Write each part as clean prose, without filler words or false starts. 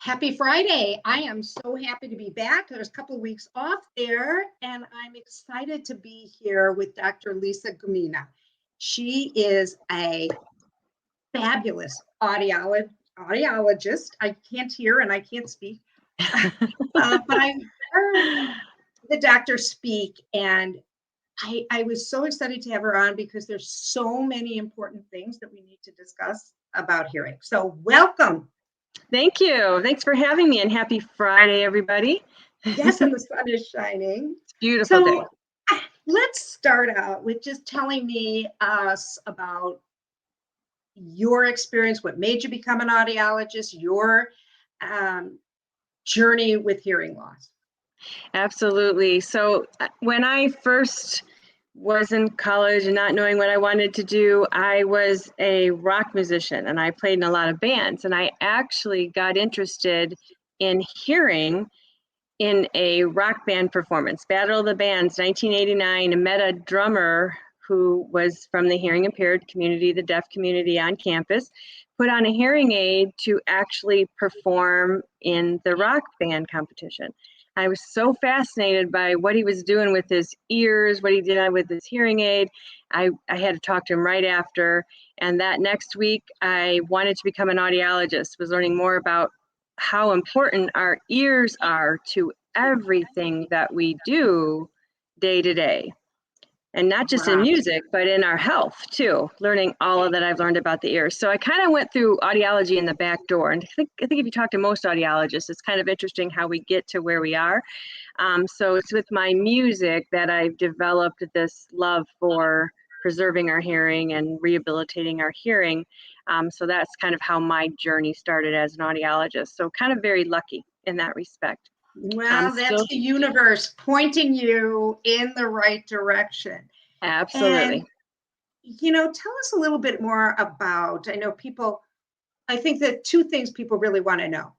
Happy Friday. I am so happy to be back. There's a couple of weeks off there, and I'm excited to be here with Dr. Lisa Gumina. She is a fabulous audiologist. I can't hear and I can't speak, but I heard the doctor speak, and I was so excited to have her on because there's so many important things that we need to discuss about hearing. So welcome. Thank you. Thanks for having me, and happy Friday, everybody. Yes, and the sun is shining. It's a beautiful day. Let's start out with just telling us about your experience, what made you become an audiologist, your journey with hearing loss. Absolutely. So when I first was in college and not knowing what I wanted to do, I was a rock musician and I played in a lot of bands, and I actually got interested in hearing in a rock band performance, Battle of the Bands, 1989, and met a drummer who was from the hearing impaired community, the deaf community on campus, put on a hearing aid to actually perform in the rock band competition. I was so fascinated by what he was doing with his ears, what he did with his hearing aid. I had to talk to him right after. And that next week, I wanted to become an audiologist, was learning more about how important our ears are to everything that we do day to day. And not just in music, but in our health too, learning all of that I've learned about the ears. So I kind of went through audiology in the back door. And I think if you talk to most audiologists, it's kind of interesting how we get to where we are. So it's with my music that I've developed this love for preserving our hearing and rehabilitating our hearing. So that's kind of how my journey started as an audiologist. So kind of very lucky in that respect. Well, that's the universe pointing you in the right direction. Absolutely. And, tell us a little bit more about, I think that two things people really want to know,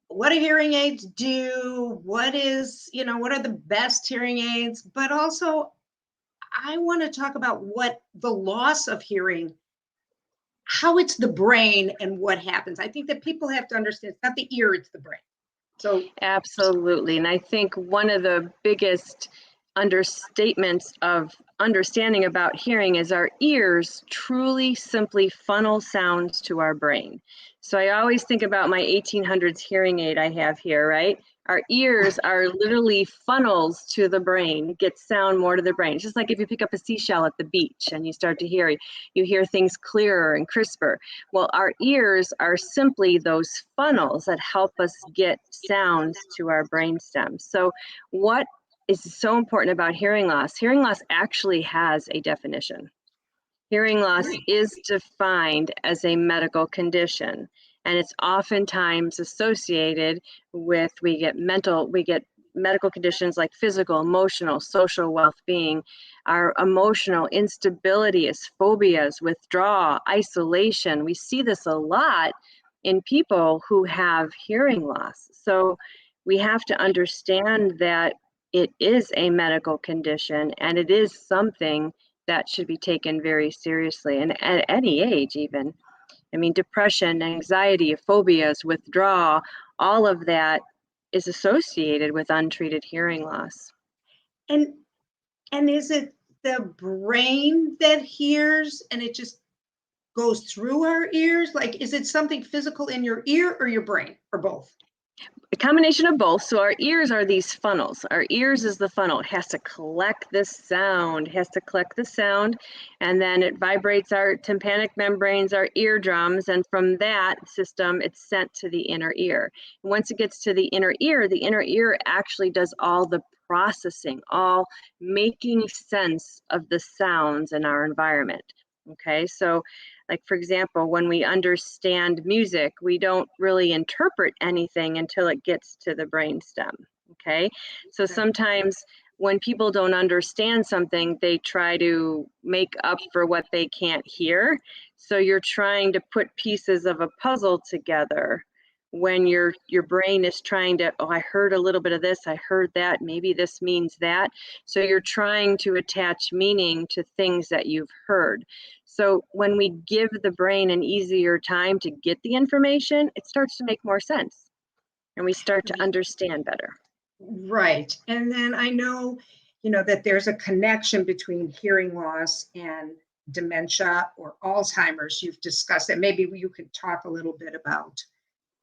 what do hearing aids do? What are the best hearing aids? But also, I want to talk about what the loss of hearing, how it's the brain and what happens. I think that people have to understand it's not the ear, it's the brain. So absolutely. And I think one of the biggest understatements of understanding about hearing is our ears truly simply funnel sounds to our brain. So I always think about my 1800s hearing aid I have here, right? Our ears are literally funnels to the brain, get sound more to the brain. It's just like if you pick up a seashell at the beach and you start to hear, you hear things clearer and crisper. Well, our ears are simply those funnels that help us get sounds to our brain stems. So what is so important about hearing loss? Hearing loss actually has a definition. Hearing loss is defined as a medical condition, and it's oftentimes associated with, we get medical conditions like physical, emotional, social well-being. Our emotional instability is phobias, withdrawal, isolation. We see this a lot in people who have hearing loss. So we have to understand that it is a medical condition, and it is something that should be taken very seriously, and at any age even. I mean, depression, anxiety, phobias, withdrawal, all of that is associated with untreated hearing loss. And is it the brain that hears and it just goes through our ears? Like, is it something physical in your ear or your brain, or both? A combination of both. So our ears are these funnels. Our ears is the funnel. It has to collect the sound, and then it vibrates our tympanic membranes, our eardrums, and from that system, it's sent to the inner ear. And once it gets to the inner ear actually does all the processing, all making sense of the sounds in our environment. Okay, so like, for example, when we understand music, we don't really interpret anything until it gets to the brainstem. Okay, so sometimes when people don't understand something, they try to make up for what they can't hear. So you're trying to put pieces of a puzzle together when your brain is trying to, oh, I heard a little bit of this, I heard that, maybe this means that. So you're trying to attach meaning to things that you've heard. So when we give the brain an easier time to get the information, it starts to make more sense and we start to understand better. Right. And then I know, that there's a connection between hearing loss and dementia or Alzheimer's. You've discussed that. Maybe you could talk a little bit about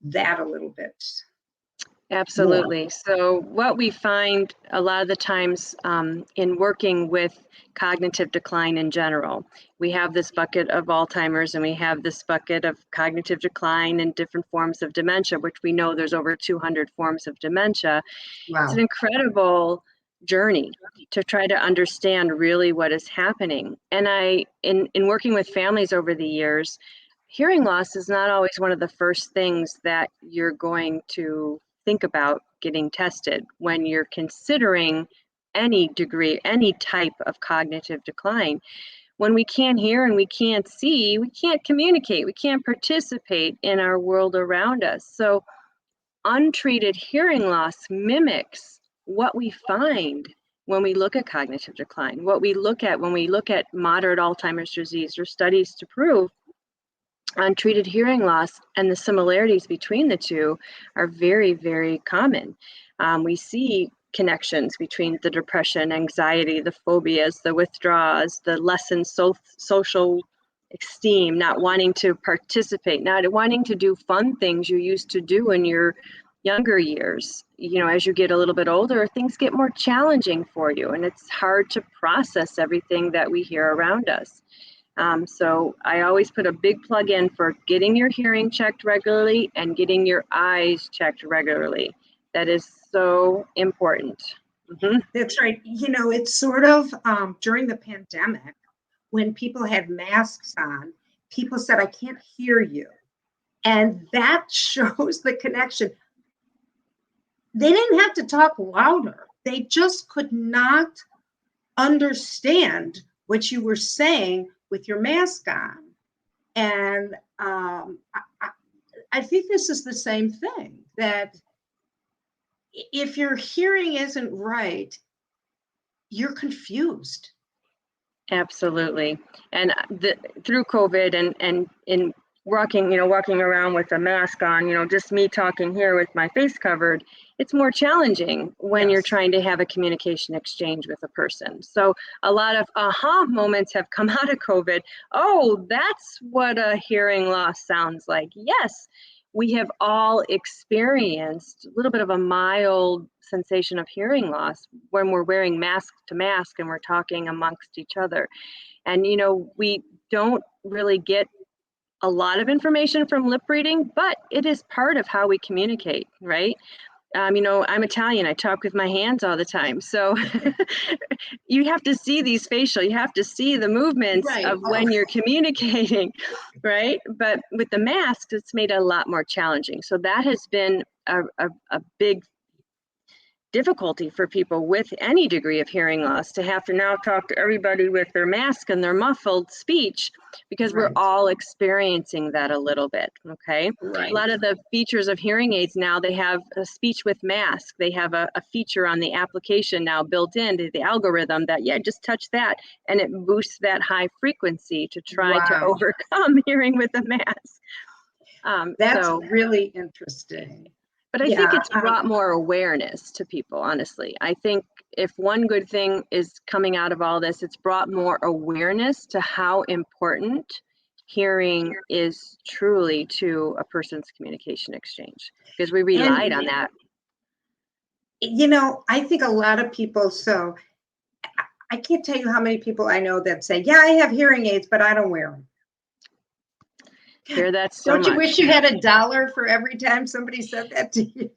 that a little bit more. Absolutely. So what we find a lot of the times in working with cognitive decline in general, we have this bucket of Alzheimer's and we have this bucket of cognitive decline and different forms of dementia, which we know there's over 200 forms of dementia. It's an Wow. incredible journey to try to understand really what is happening. And in working with families over the years, hearing loss is not always one of the first things that you're going to think about getting tested when you're considering any degree, any type of cognitive decline. When we can't hear and we can't see, we can't communicate, we can't participate in our world around us. So untreated hearing loss mimics what we find when we look at cognitive decline, what we look at when we look at moderate Alzheimer's disease or studies to prove untreated hearing loss, and the similarities between the two are very, very common. We see connections between the depression, anxiety, the phobias, the withdrawals, the lessened social esteem, not wanting to participate, not wanting to do fun things you used to do in your younger years. As you get a little bit older, things get more challenging for you, and it's hard to process everything that we hear around us. So I always put a big plug in for getting your hearing checked regularly and getting your eyes checked regularly. That is so important. That's right. It's sort of during the pandemic when people had masks on, people said, I can't hear you. And that shows the connection. They didn't have to talk louder. They just could not understand what you were saying with your mask on. And I think this is the same thing, that if your hearing isn't right, you're confused. Absolutely. And through COVID and in walking around with a mask on, just me talking here with my face covered, it's more challenging when you're trying to have a communication exchange with a person. So a lot of aha moments have come out of COVID. Oh, that's what a hearing loss sounds like. Yes, we have all experienced a little bit of a mild sensation of hearing loss when we're wearing mask to mask and we're talking amongst each other. And, we don't really get a lot of information from lip reading, but it is part of how we communicate, right? I'm Italian. I talk with my hands all the time. So you have to see these facial, you have to see the movements of when you're communicating, right? But with the masks, it's made it a lot more challenging. So that has been a big difficulty for people with any degree of hearing loss to have to now talk to everybody with their mask and their muffled speech, because we're all experiencing that a little bit. Okay. Right. A lot of the features of hearing aids now, they have a speech with mask. They have a feature on the application now built into the algorithm that, just touch that and it boosts that high frequency to try to overcome hearing with the mask. That's really interesting. But I think it's brought more awareness to people, honestly. I think if one good thing is coming out of all this, it's brought more awareness to how important hearing is truly to a person's communication exchange, because we relied on that. I think a lot of people, so I can't tell you how many people I know that say, I have hearing aids, but I don't wear them. Hear that so Don't you much. wish you had $1 for every time somebody said that to you?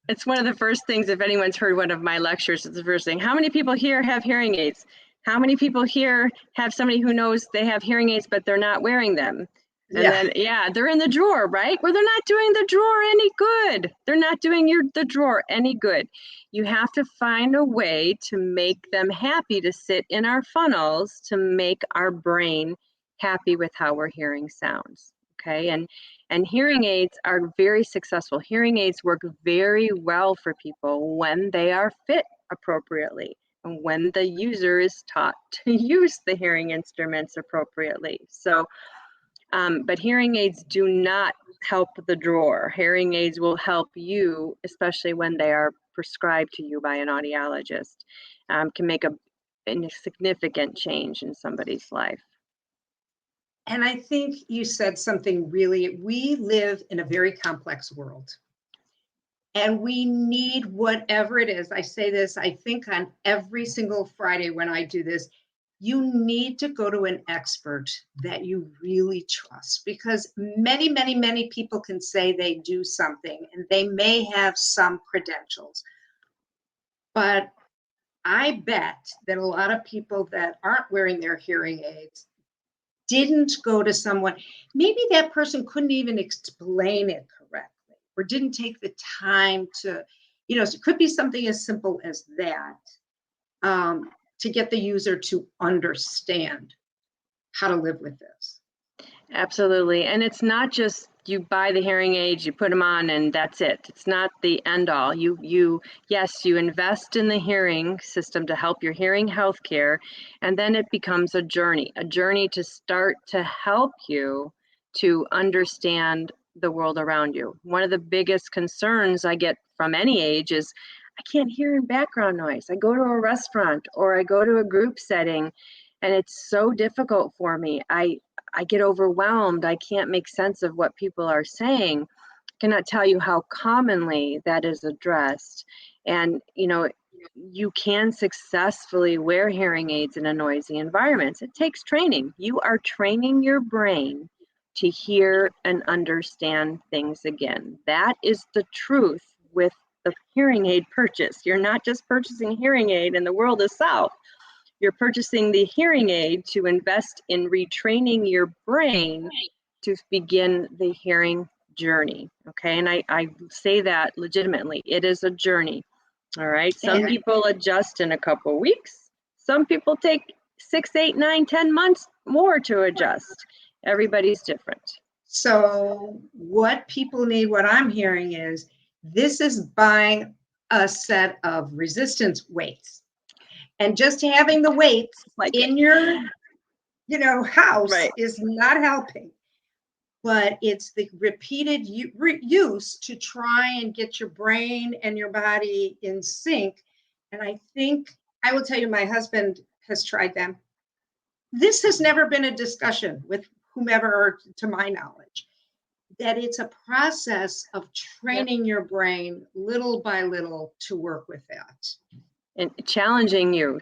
It's one of the first things, if anyone's heard one of my lectures, it's the first thing. How many people here have hearing aids? How many people here have somebody who knows they have hearing aids, but they're not wearing them? And then, they're in the drawer, right? Well, they're not doing the drawer any good. They're not doing the drawer any good. You have to find a way to make them happy to sit in our funnels, to make our brain happy with how we're hearing sounds. Okay, and hearing aids are very successful. Hearing aids work very well for people when they are fit appropriately. when the user is taught to use the hearing instruments appropriately. So, but hearing aids do not help the drawer. Hearing aids will help you, especially when they are prescribed to you by an audiologist, can make a significant change in somebody's life. And I think you said something really, we live in a very complex world. And we need whatever it is. I say this, I think on every single Friday when I do this, you need to go to an expert that you really trust, because many, many, many people can say they do something and they may have some credentials. But I bet that a lot of people that aren't wearing their hearing aids didn't go to someone, maybe that person couldn't even explain it correctly or didn't take the time to, so it could be something as simple as that, to get the user to understand how to live with this. Absolutely. And it's not just you buy the hearing aids, you put them on, and that's it. It's not the end all. Yes, you invest in the hearing system to help your hearing health care, and then it becomes a journey to start to help you to understand the world around you. One of the biggest concerns I get from any age is, I can't hear in background noise. I go to a restaurant or I go to a group setting, and it's so difficult for me. I get overwhelmed. I can't make sense of what people are saying. I cannot tell you how commonly that is addressed. And, you can successfully wear hearing aids in a noisy environment. It takes training. You are training your brain to hear and understand things again. That is the truth with the hearing aid purchase. You're not just purchasing a hearing aid and the world is south. You're purchasing the hearing aid to invest in retraining your brain to begin the hearing journey. Okay. And I say that legitimately. It is a journey. All right. Some people adjust in a couple weeks. Some people take 6, 8, 9, 10 months more to adjust. Everybody's different. So what people need, what I'm hearing is, this is buying a set of resistance weights. And just having the weights in your, house is not helping. But it's the repeated use to try and get your brain and your body in sync. And I think, I will tell you, my husband has tried them. This has never been a discussion with whomever, to my knowledge, that it's a process of training your brain little by little to work with that. And challenge you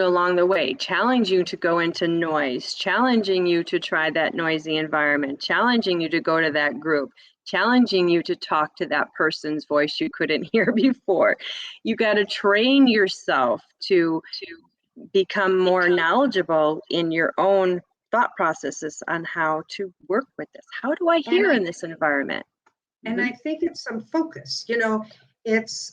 along the way, challenge you to go into noise, challenging you to try that noisy environment, challenging you to go to that group, challenging you to talk to that person's voice you couldn't hear before. You got to train yourself to become more knowledgeable in your own thought processes on how to work with this. How do I hear in this environment? And I think it's some focus, it's,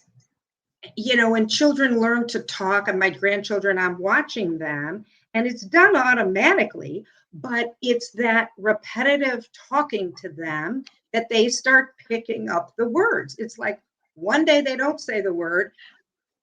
when children learn to talk, and my grandchildren, I'm watching them, and it's done automatically, but it's that repetitive talking to them that they start picking up the words. It's like one day they don't say the word,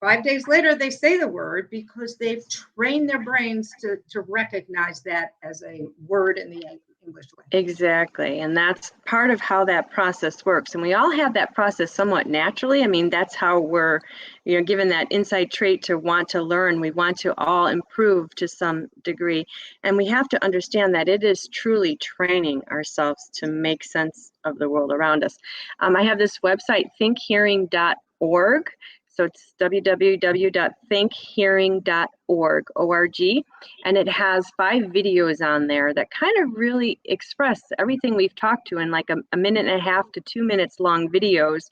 5 days later they say the word, because they've trained their brains to recognize that as a word in the English way. Exactly. And that's part of how that process works. And we all have that process somewhat naturally. I mean, that's how we're, given that inside trait to want to learn. We want to all improve to some degree. And we have to understand that it is truly training ourselves to make sense of the world around us. I have this website, thinkhearing.org. So it's www.thinkhearing.org, O-R-G, and it has 5 videos on there that kind of really express everything we've talked to in like a minute and a half to 2 minutes long videos,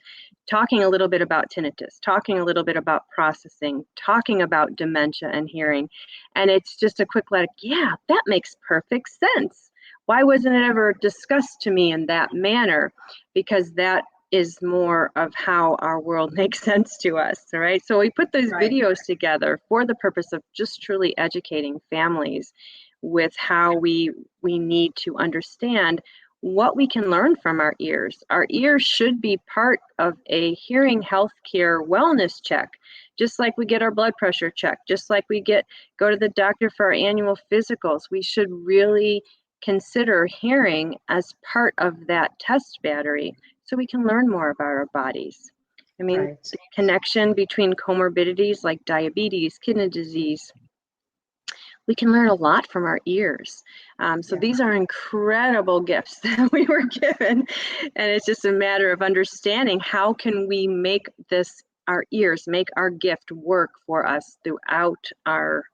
talking a little bit about tinnitus, talking a little bit about processing, talking about dementia and hearing. And it's just a quick yeah, that makes perfect sense. Why wasn't it ever discussed to me in that manner? Because that is more of how our world makes sense to us, all right? So we put those videos together for the purpose of just truly educating families with how we need to understand what we can learn from our ears. Our ears should be part of a hearing healthcare wellness check, just like we get our blood pressure checked, just like we go to the doctor for our annual physicals. We should really consider hearing as part of that test battery so we can learn more about our bodies. I mean, Right. the connection between comorbidities like diabetes, kidney disease, we can learn a lot from our ears. So Yeah. these are incredible gifts that we were given. And it's just a matter of understanding how can we make our ears, make our gift work for us throughout our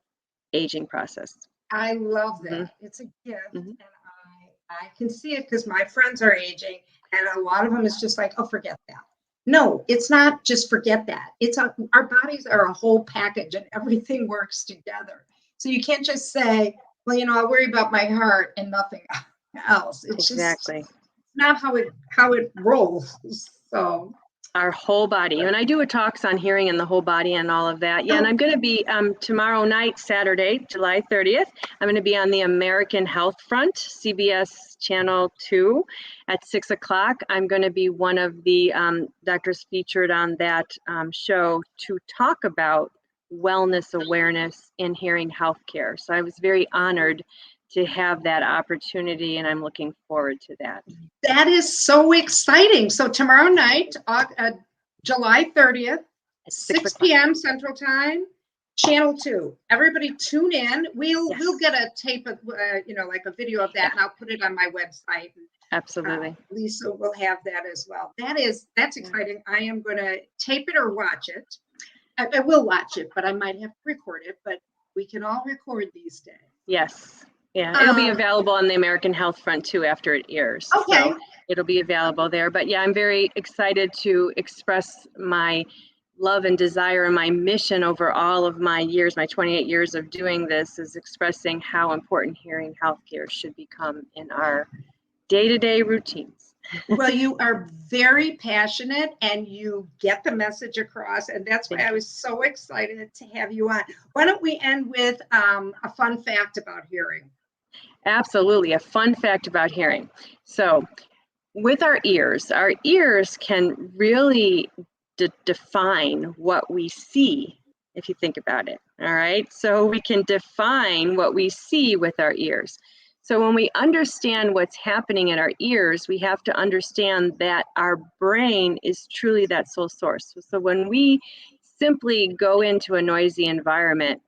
aging process. I love that. Mhm, It's a gift, mhm. and I can see it because my friends are aging, and a lot of them is just like, oh, forget that. No, it's not just forget that. Our bodies are a whole package, and everything works together. So you can't just say, well, I'll worry about my heart and nothing else. It's just Exactly. not how it rolls. So, Our whole body. And I do talks on hearing and the whole body and all of that. Yeah, and oh, I'm going to be tomorrow night, Saturday, July 30th. I'm going to be on the American Health Front, CBS Channel 2 at 6 o'clock. I'm going to be one of the doctors featured on that show to talk about wellness awareness in hearing healthcare. So I was very honored to have that opportunity, and I'm looking forward to that. that is so exciting. So tomorrow night, July 30th, At 6 6 o'clock. p.m. Central Time, Channel 2. Everybody tune in. We'll Yes. get a tape of, like a video of that, Yeah. and I'll put it on my website. Absolutely. Lisa will have that as well. That's exciting. I am going to tape it or watch it. I will watch it, but I might have to record it, but we can all record these days. Yes. Yeah, it'll be Um, available on the American Health Front too after it airs. okay. So it'll be available there. But yeah, I'm very excited to express my love and desire and my mission over all of my years, my 28 years of doing this, is expressing how important hearing healthcare should become in our day-to-day routines. Well, you are very passionate and you get the message across. And that's why I was so excited to have you on. Why don't we end with a fun fact about hearing? Absolutely. A fun fact about hearing. So with our ears can really define what we see, if you think about it. All right. So we can define what we see with our ears. So when we understand what's happening in our ears, we have to understand that our brain is truly that sole source. So when we simply go into a noisy environment,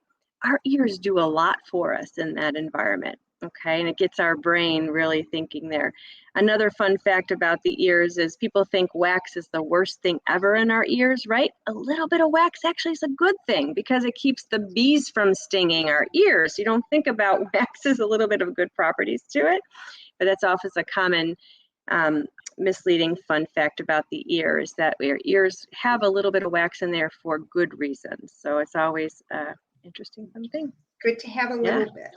our ears do a lot for us in that environment. Okay. And it gets our brain really thinking there. Another fun fact about the ears is people think wax is the worst thing ever in our ears, right? A little bit of wax actually is a good thing because it keeps the bees from stinging our ears. You don't think about wax as a little bit of good properties to it, but that's often a common misleading fun fact about the ear is that our ears have a little bit of wax in there for good reasons. So it's always an interesting fun thing. Good to have a Yeah. little bit.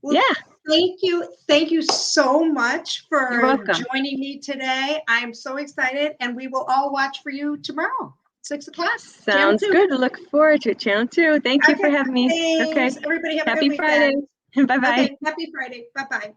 Well, Yeah. Thank you. Thank you so much You're for welcome. joining me today. I'm so excited, and we will all watch for you tomorrow, 6 o'clock. Channel Sounds 2. good. Look forward to it. Channel 2. Thank you for Okay. having me. Okay. Thanks. Everybody have a good Happy Friday. weekend. Bye-bye. Okay. Happy Friday. Bye-bye.